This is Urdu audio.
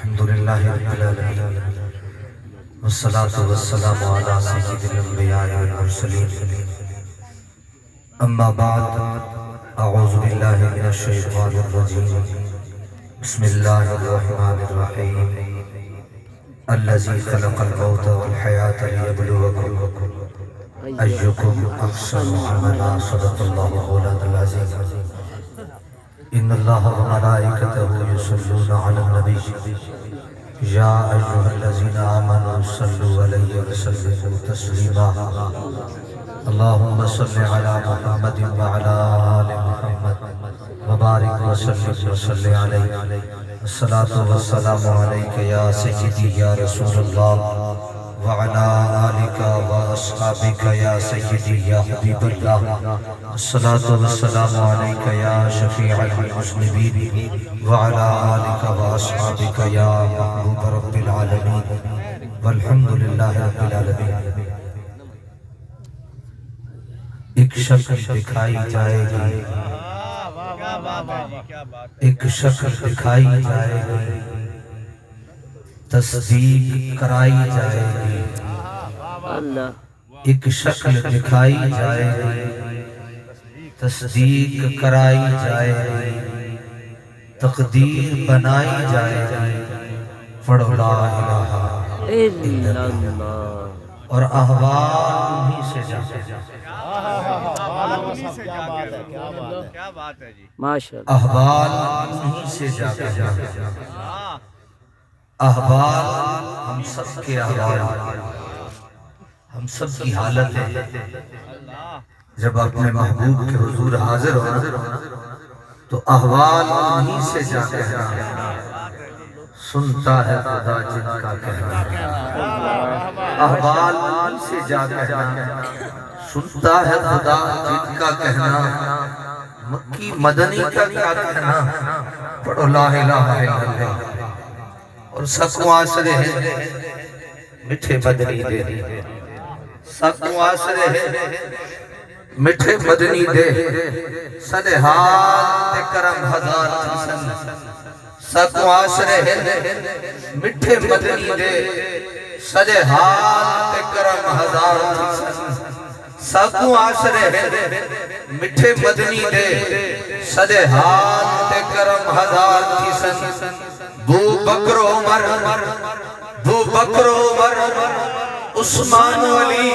الحمد لله رب العالمين والصلاة والسلام على سيد الأنبياء والمرسلين أما بعد أعوذ بالله من الشيطان الرجيم بسم الله الرحمن الرحيم الذي خلق الموت والحياة ليبلوكم أيكم أحسن عملا صدق الله مولانا العظيم إن الله وملائكته يصلون على النبي يا أيها الذين آمنوا صلوا عليه وسلموا تسليما اللهم صل على محمد وعلى آل محمد وبارك وسلم وصل عليه الصلاة والسلام عليك يا سيدي يا رسول الله وعلى آلك وأصحابك يا سيدي يا حبيب الله الصلاة والسلام عليك يا شفيع المذنبين وعلى آلك وأصحابك يا محبوب رب العالمين والحمد لله رب العالمين. ایک شکل دکھائی جائے گی، ایک شکل دکھائی جائے گی، تصدیق کرائی جائے گی. ایک شکل دکھائی جائے گی، تصدیق کرائی جائے گی، تقدیر بنائی جائے گی. پڑھو لا الہ الا اللہ. اور احوال انہی سے جاتے ہیں، احوال انہی سے جاتے ہیں. احوال ہم سب کے احوال، ہم سب کی حالت ہے. جب اپنے محبوب کے حضور حاضر ہونا تو احوال انہی سے جاتے ہیں. سنتا ہے خدا جن کا کہنا، احوال انہی سے جاتے ہیں. سنتا ہے خدا جن کا کہنا، مکی مدنی کا کیا کہنا. پڑھو لا الہ الا اللہ. اور سکوں آسرے ہیں مٹھے مدنی دے، سکوں آسرے ہیں مٹھے مدنی دے. صد حال تے کرم ہزار حسن. سکوں آسرے ہیں مٹھے مدنی دے، صد حال تے کرم ہزار حسن. سکوں آسرے ہیں مٹھے مدنی دے، صد حال تے کرم ہزار حسن. بو بکر عمر، بو بکر عمر، عثمان علی